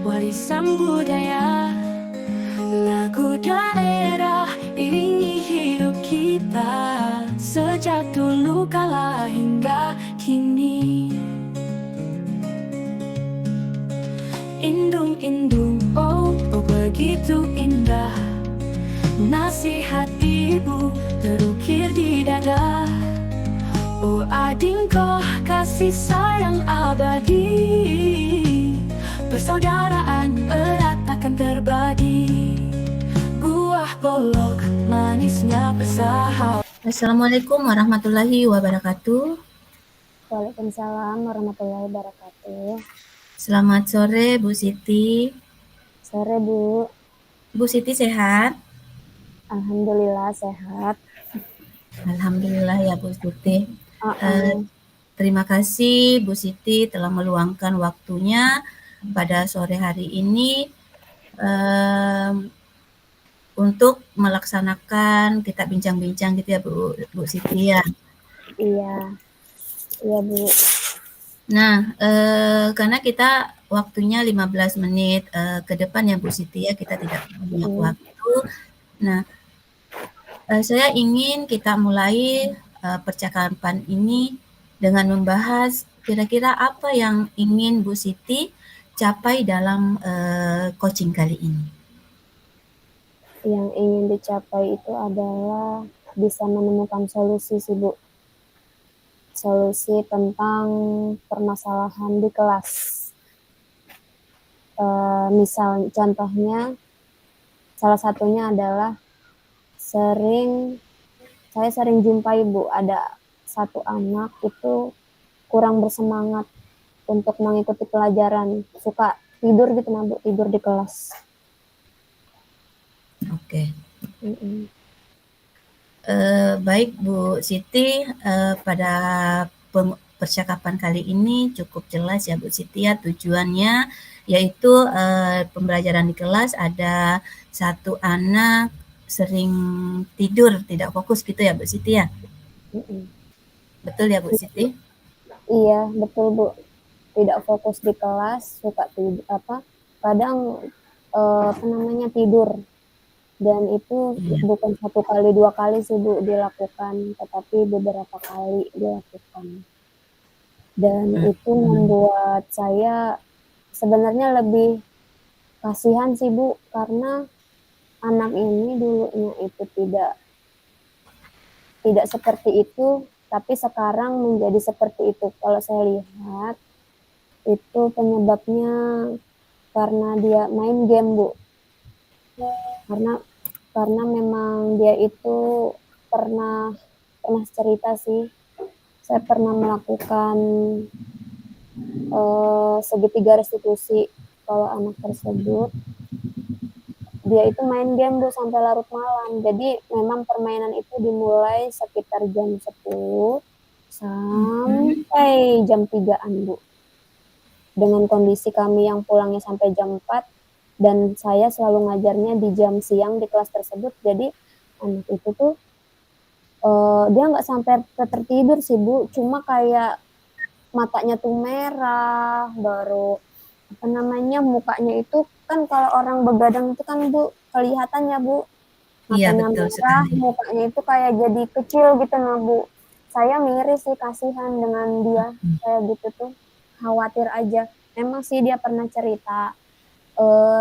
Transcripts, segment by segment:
warisan budaya, lagu daerah iringi hidup kita sejak dulu kala hingga kini. Indung-indung, oh, oh begitu indah, nasihat ibu terukir di dada. Oh adingko, kasih sayang abadi, persaudaraan erat takkan terbagi. Buah bolok manisnya bersahabat. Assalamualaikum warahmatullahi wabarakatuh. Waalaikumsalam warahmatullahi wabarakatuh. Selamat sore Bu Siti. Sore Bu. Bu Siti sehat? Alhamdulillah sehat. Alhamdulillah ya Bu Siti. Terima kasih Bu Siti telah meluangkan waktunya pada sore hari ini untuk melaksanakan kita bincang-bincang gitu ya Bu Siti ya. Iya Bu. Nah, karena kita waktunya 15 menit ke depan ya Bu Siti ya, kita tidak banyak waktu. Nah, saya ingin kita mulai percakapan ini dengan membahas kira-kira apa yang ingin Bu Siti capai dalam coaching kali ini. Yang ingin dicapai itu adalah bisa menemukan solusi sih Bu. Solusi tentang permasalahan di kelas. Misal contohnya, salah satunya adalah saya sering jumpai Bu, ada satu anak itu kurang bersemangat untuk mengikuti pelajaran, suka tidur gitu nah Bu, tidur di kelas. Oke. Baik Bu Siti, pada percakapan kali ini cukup jelas ya Bu Siti ya, tujuannya yaitu pembelajaran di kelas ada satu anak sering tidur, tidak fokus gitu ya Bu Siti ya? Betul ya Bu Siti? Iya betul Bu, tidak fokus di kelas, suka tidur kadang tidur, dan itu bukan 1 kali 2 kali sih Bu dilakukan, tetapi beberapa kali dilakukan. Dan itu membuat saya sebenarnya lebih kasihan sih Bu, karena anak ini dulunya itu tidak seperti itu, tapi sekarang menjadi seperti itu. Kalau saya lihat, itu penyebabnya karena dia main game Bu. Karena memang dia itu pernah cerita sih, saya pernah melakukan segitiga restitusi kalau anak tersebut. Dia itu main game Bu sampai larut malam. Jadi memang permainan itu dimulai sekitar jam 10 sampai jam 3-an Bu. Dengan kondisi kami yang pulangnya sampai jam 4 dan saya selalu ngajarnya di jam siang di kelas tersebut. Jadi anak itu tuh dia nggak sampai tertidur sih Bu, cuma kayak matanya tuh merah, baru mukanya itu kan kalau orang begadang itu kan Bu, kelihatannya Bu, matanya merah, mukanya itu kayak jadi kecil gitu nah Bu. Saya miris sih, kasihan dengan dia, kayak gitu tuh, khawatir aja. Memang sih dia pernah cerita,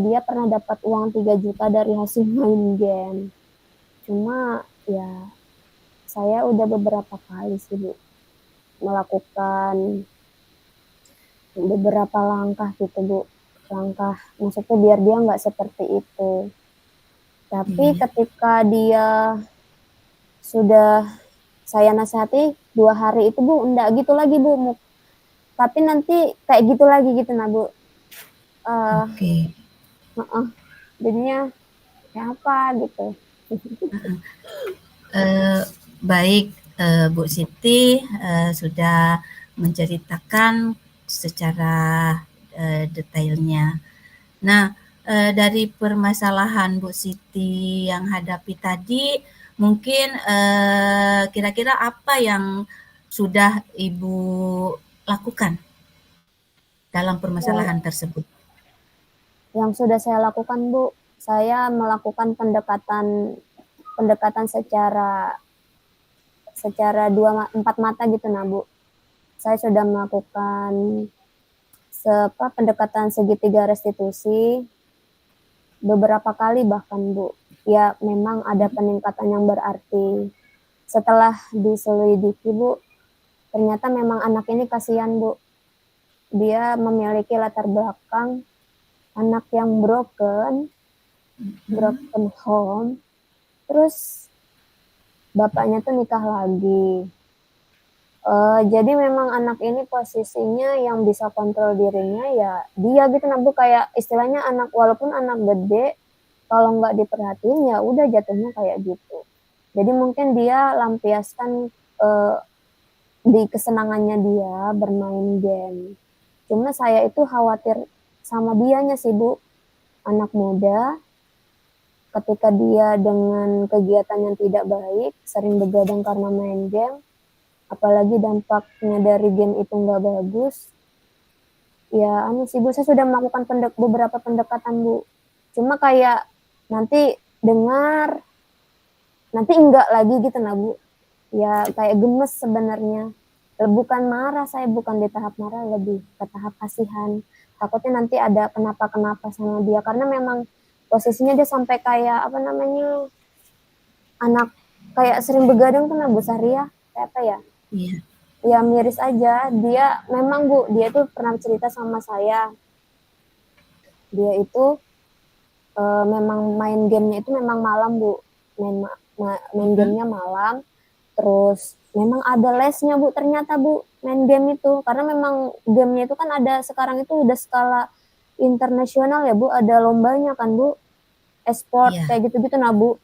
dia pernah dapat uang 3 juta dari hasil main game. Cuma ya saya udah beberapa kali sih Bu melakukan beberapa langkah gitu Bu, langkah maksudnya biar dia nggak seperti itu. Tapi ketika dia sudah saya nasihati 2 hari itu Bu, enggak gitu lagi Bu, tapi nanti kayak gitu lagi gitu nah Bu. Jadinya kayak apa gitu. Baik Bu Siti sudah menceritakan secara detailnya. Nah, dari permasalahan Bu Siti yang hadapi tadi, mungkin kira-kira apa yang sudah Ibu lakukan dalam permasalahan tersebut? Yang sudah saya lakukan, Bu, saya melakukan pendekatan secara empat mata gitu, nah, Bu. Saya sudah melakukan pendekatan segitiga restitusi beberapa kali bahkan, Bu. Ya, memang ada peningkatan yang berarti. Setelah diselidiki, Bu, ternyata memang anak ini kasihan, Bu. Dia memiliki latar belakang anak yang broken home, terus bapaknya tuh nikah lagi. Jadi memang anak ini posisinya yang bisa kontrol dirinya ya dia gitu, nah, Bu, kayak istilahnya anak, walaupun anak gede, kalau nggak diperhatiin ya udah jatuhnya kayak gitu. Jadi mungkin dia lampiaskan di kesenangannya dia bermain game. Cuma saya itu khawatir sama dianya sih, Bu. Anak muda, ketika dia dengan kegiatan yang tidak baik, sering begadang karena main game, apalagi dampaknya dari game itu nggak bagus, ya sih, Bu, saya sudah melakukan beberapa pendekatan, Bu. Cuma kayak nanti dengar, nanti enggak lagi gitu, nah, Bu. Ya kayak gemes sebenarnya. Bukan marah, saya bukan di tahap marah, lebih ke tahap kasihan. Takutnya nanti ada kenapa-kenapa sama dia, karena memang posisinya dia sampai kayak anak kayak sering begadang tuh, nah, Bu Saria, kayak apa ya? Iya. Ya miris aja. Dia memang, Bu, dia tuh pernah cerita sama saya. Dia itu memang main gamenya itu memang malam, Bu. Main gamenya malam. Terus memang ada lesnya, Bu, ternyata, Bu, main game itu. Karena memang gamenya itu kan ada sekarang itu udah skala internasional ya, Bu. Ada lombanya kan, Bu. E-sport kayak gitu-gitu, nah, Bu.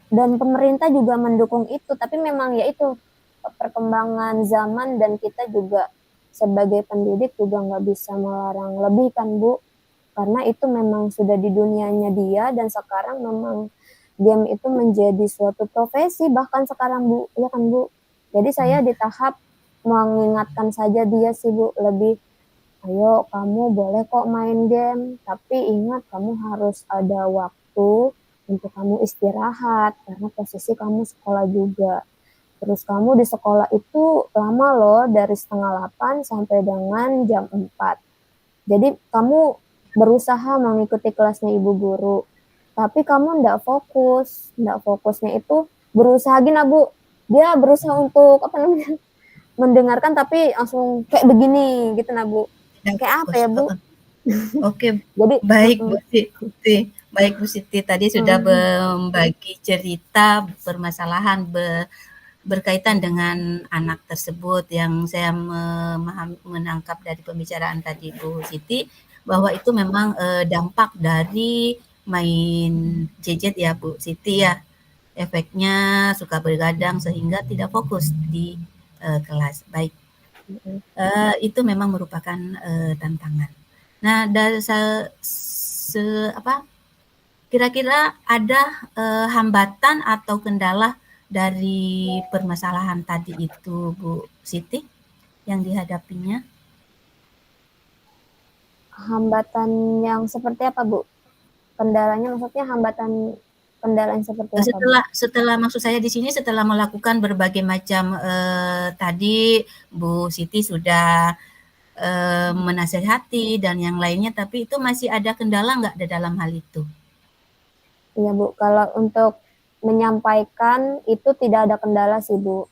Dan pemerintah juga mendukung itu. Tapi memang ya itu, perkembangan zaman dan kita juga sebagai pendidik juga nggak bisa melarang lebih kan, Bu, karena itu memang sudah di dunianya dia dan sekarang memang game itu menjadi suatu profesi bahkan sekarang, Bu, ya kan, Bu. Jadi saya di tahap mengingatkan saja dia sih, Bu, lebih, ayo kamu boleh kok main game, tapi ingat kamu harus ada waktu untuk kamu istirahat karena posisi kamu sekolah juga. Terus kamu di sekolah itu lama loh, dari 7:30 sampai dengan jam 4. Jadi kamu berusaha mengikuti kelasnya ibu guru, tapi kamu nggak fokus. Nggak fokusnya itu berusaha gini, Bu. Dia berusaha untuk mendengarkan tapi langsung kayak begini gitu, nah, Bu. Kayak apa ya, Bu? Oke, Jadi baik Bu Siti. Baik Bu Siti, tadi sudah membagi cerita permasalahan berkaitan dengan anak tersebut yang saya menangkap dari pembicaraan tadi Bu Siti bahwa itu memang dampak dari main gadget ya Bu Siti ya, efeknya suka begadang sehingga tidak fokus di kelas. Baik, itu memang merupakan tantangan. Nah, dari kira-kira ada hambatan atau kendala dari permasalahan tadi itu, Bu Siti, yang dihadapinya? Hambatan yang seperti apa, Bu? Kendalanya maksudnya kendala yang seperti apa? Setelah maksud saya di sini setelah melakukan berbagai macam tadi Bu Siti sudah menasehati dan yang lainnya, tapi itu masih ada kendala nggak di dalam hal itu? Iya, Bu, kalau untuk menyampaikan itu tidak ada kendala sih, Bu.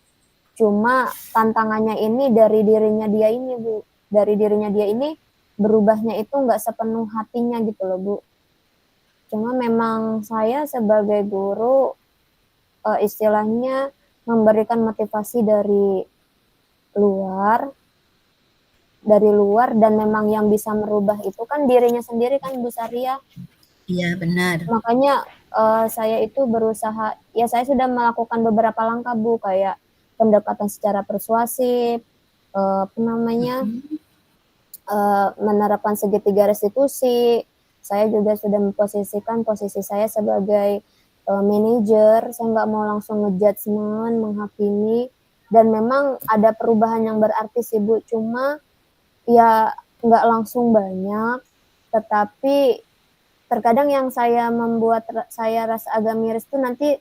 Cuma tantangannya ini dari dirinya dia ini, Bu. Dari dirinya dia ini berubahnya itu nggak sepenuh hatinya gitu loh, Bu. Cuma memang saya sebagai guru istilahnya memberikan motivasi dari luar dan memang yang bisa merubah itu kan dirinya sendiri kan, Bu Saria. Iya, benar. Makanya saya itu berusaha, ya saya sudah melakukan beberapa langkah, Bu, kayak pendekatan secara persuasif, menerapkan segitiga restitusi. Saya juga sudah memposisikan posisi saya sebagai manajer. Saya nggak mau langsung ngejudgement, menghakimi. Dan memang ada perubahan yang berarti sih, Bu. Cuma ya nggak langsung banyak. tetapi terkadang yang membuat saya rasa agak miris tuh nanti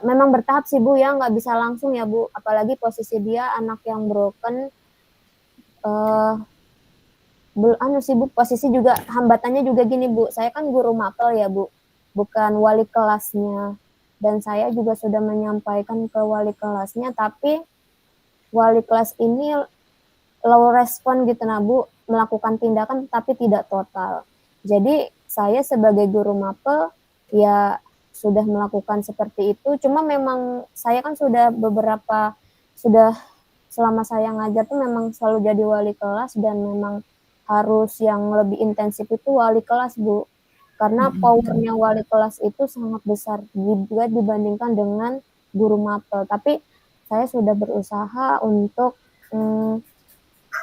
memang bertahap sih Bu ya, nggak bisa langsung ya Bu, apalagi posisi dia anak yang broken, sih Bu, posisi juga hambatannya juga gini Bu, saya kan guru mapel ya Bu, bukan wali kelasnya, dan saya juga sudah menyampaikan ke wali kelasnya, tapi wali kelas ini low respon gitu nah Bu, melakukan tindakan tapi tidak total. Jadi saya sebagai guru mapel ya sudah melakukan seperti itu, cuma memang saya kan sudah selama saya ngajar tuh memang selalu jadi wali kelas dan memang harus yang lebih intensif itu wali kelas Bu, karena powernya wali kelas itu sangat besar juga dibandingkan dengan guru mapel. Tapi saya sudah berusaha untuk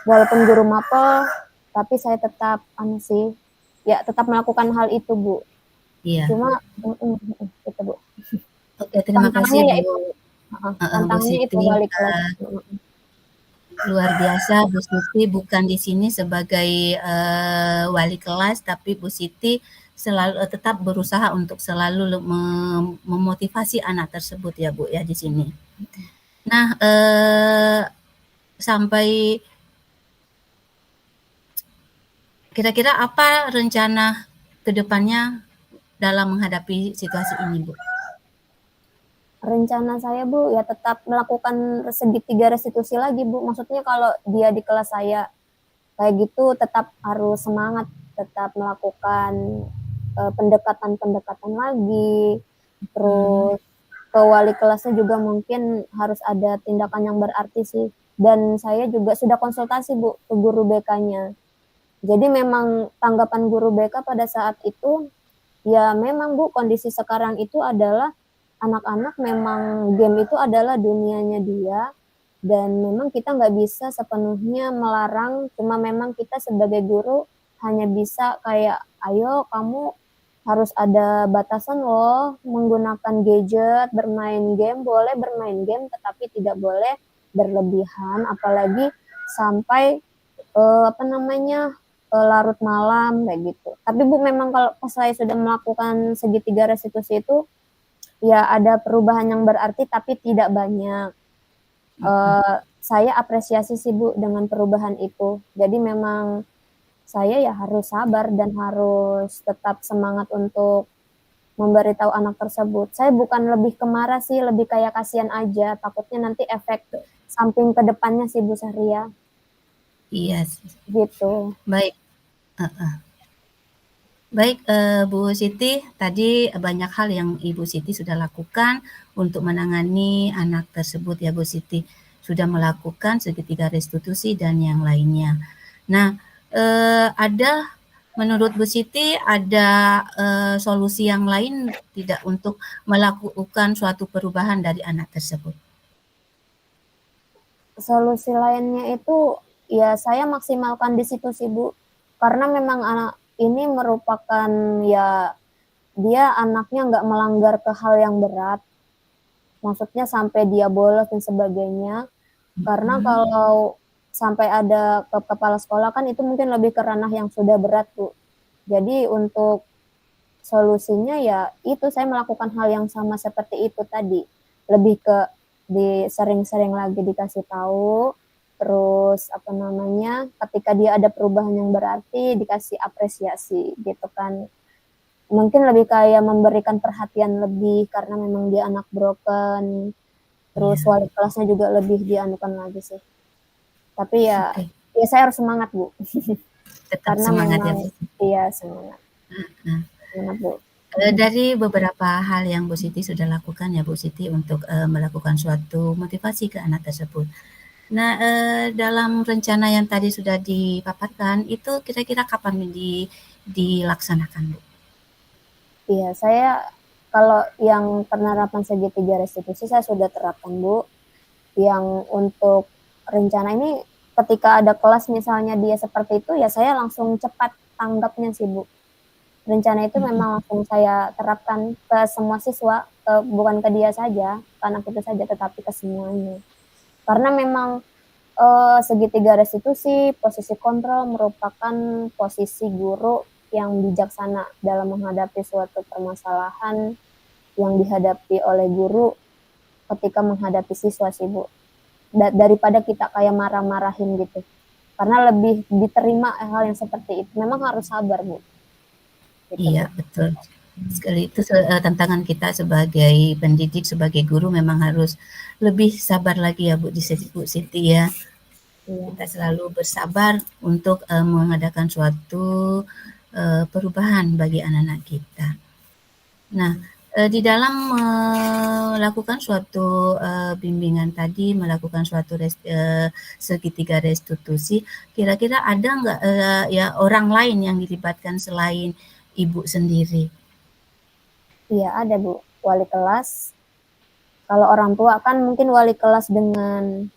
walaupun guru mapel, tapi saya tetap tetap melakukan hal itu Bu. Iya. Cuma itu Bu. Oke, terima kasih Tantangannya Bu. tantangannya itu wali kelas. Luar biasa Bu Siti, bukan di sini sebagai wali kelas, tapi Bu Siti selalu tetap berusaha untuk selalu memotivasi anak tersebut ya Bu ya di sini. Nah, sampai kira-kira apa rencana kedepannya dalam menghadapi situasi ini Bu? Rencana saya Bu ya tetap melakukan segitiga restitusi lagi Bu. Maksudnya kalau dia di kelas saya kayak gitu tetap harus semangat, tetap melakukan pendekatan-pendekatan lagi. Terus ke wali kelasnya juga mungkin harus ada tindakan yang berarti sih. Dan saya juga sudah konsultasi Bu ke guru BK-nya. Jadi memang tanggapan guru BK pada saat itu ya memang Bu kondisi sekarang itu adalah anak-anak memang game itu adalah dunianya dia, dan memang kita nggak bisa sepenuhnya melarang, cuma memang kita sebagai guru hanya bisa kayak, ayo kamu harus ada batasan loh, menggunakan gadget, bermain game, boleh bermain game, tetapi tidak boleh berlebihan, apalagi sampai larut malam kayak gitu. Tapi Bu memang kalau saya sudah melakukan segitiga restitusi itu, ya ada perubahan yang berarti tapi tidak banyak. Saya apresiasi sih Bu dengan perubahan itu. Jadi memang saya ya harus sabar dan harus tetap semangat untuk memberitahu anak tersebut. Saya bukan lebih ke marah sih, lebih kayak kasihan aja. Takutnya nanti efek samping ke depannya sih Bu Sahria. Iya. Gitu. Baik. Baik, Bu Siti, tadi banyak hal yang Ibu Siti sudah lakukan untuk menangani anak tersebut ya Bu Siti. Sudah melakukan segitiga restitusi dan yang lainnya. Nah, ada menurut Bu Siti ada solusi yang lain tidak untuk melakukan suatu perubahan dari anak tersebut? Solusi lainnya itu ya saya maksimalkan di situ sih Bu. Karena memang anak ini merupakan ya dia anaknya nggak melanggar ke hal yang berat, maksudnya sampai dia bolos dan sebagainya. Karena kalau sampai ada ke kepala sekolah kan itu mungkin lebih ke ranah yang sudah berat Bu. Jadi untuk solusinya ya itu saya melakukan hal yang sama seperti itu tadi, lebih ke sering-sering lagi dikasih tahu. Terus ketika dia ada perubahan yang berarti dikasih apresiasi gitu kan. Mungkin lebih kayak memberikan perhatian lebih karena memang dia anak broken. Terus wali kelasnya juga lebih dianukan lagi sih. Tapi ya saya harus semangat Bu. Tetap karena semangat memang, ya Bu. Iya semangat. Semangat Bu. Dari beberapa hal yang Bu Siti sudah lakukan ya Bu Siti untuk melakukan suatu motivasi ke anak tersebut. Nah, dalam rencana yang tadi sudah dipaparkan, itu kira-kira kapan dilaksanakan, Bu? Iya, saya kalau yang penerapan segitiga restitusi saya sudah terapkan, Bu. Yang untuk rencana ini ketika ada kelas misalnya dia seperti itu, ya saya langsung cepat tanggapnya sih, Bu. Rencana itu memang langsung saya terapkan ke semua siswa, bukan ke dia saja, ke anak itu saja, tetapi ke semuanya. Karena memang segitiga restitusi, posisi kontrol merupakan posisi guru yang bijaksana dalam menghadapi suatu permasalahan yang dihadapi oleh guru ketika menghadapi siswa sih Bu. Daripada kita kayak marah-marahin gitu. Karena lebih diterima hal yang seperti itu. Memang harus sabar Bu. Gitu, Iya, Bu. betul sekali. Itu tantangan kita sebagai pendidik, sebagai guru memang harus lebih sabar lagi ya Bu Siti ya. Iya. Kita selalu bersabar untuk mengadakan suatu perubahan bagi anak-anak kita. Nah, di dalam melakukan suatu bimbingan tadi, melakukan suatu segitiga restitusi, kira-kira ada nggak ya orang lain yang dilibatkan selain Ibu sendiri? Iya ada Bu, wali kelas. Kalau orang tua kan mungkin wali kelas dengan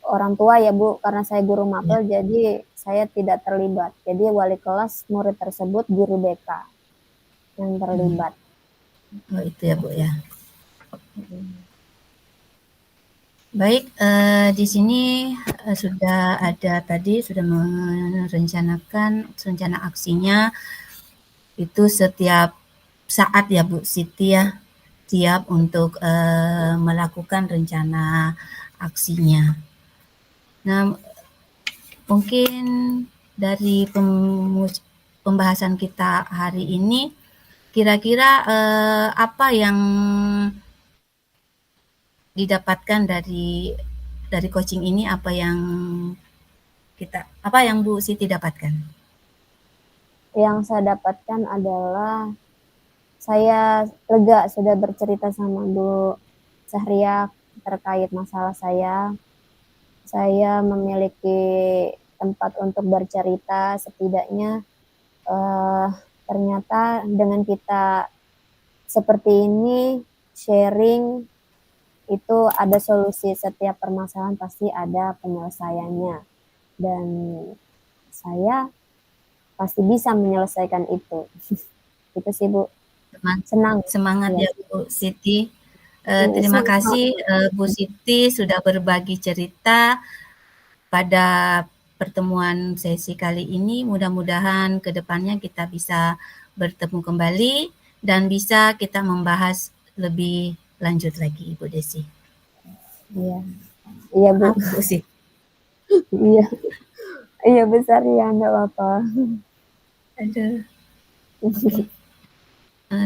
orang tua ya Bu, karena saya guru mapel jadi saya tidak terlibat. Jadi wali kelas murid tersebut guru BK yang terlibat. Oh itu ya Bu ya. Baik, di sini sudah ada tadi sudah merencanakan rencana aksinya itu setiap saat ya Bu Siti ya, siap untuk melakukan rencana aksinya. Nah, mungkin dari pembahasan kita hari ini, kira-kira apa yang didapatkan dari coaching ini, apa yang Bu Siti dapatkan? Yang saya dapatkan adalah saya lega sudah bercerita sama Bu Sahriak terkait masalah saya. Saya memiliki tempat untuk bercerita, setidaknya ternyata dengan kita seperti ini sharing itu ada solusi. Setiap permasalahan pasti ada penyelesaiannya dan saya pasti bisa menyelesaikan itu. Itu sih Bu. Senang. Semangat ya Bu Siti. Terima kasih Bu Siti sudah berbagi cerita pada pertemuan sesi kali ini. Mudah-mudahan ke depannya kita bisa bertemu kembali dan bisa kita membahas lebih lanjut lagi, Bu Desi. Iya. Iya, Bu. Maaf, Bu Siti. Iya. Iya besar ya, enggak apa-apa. Aduh.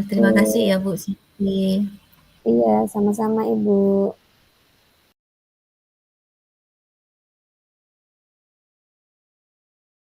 Terima kasih ya Bu Siti. Iya, sama-sama Ibu.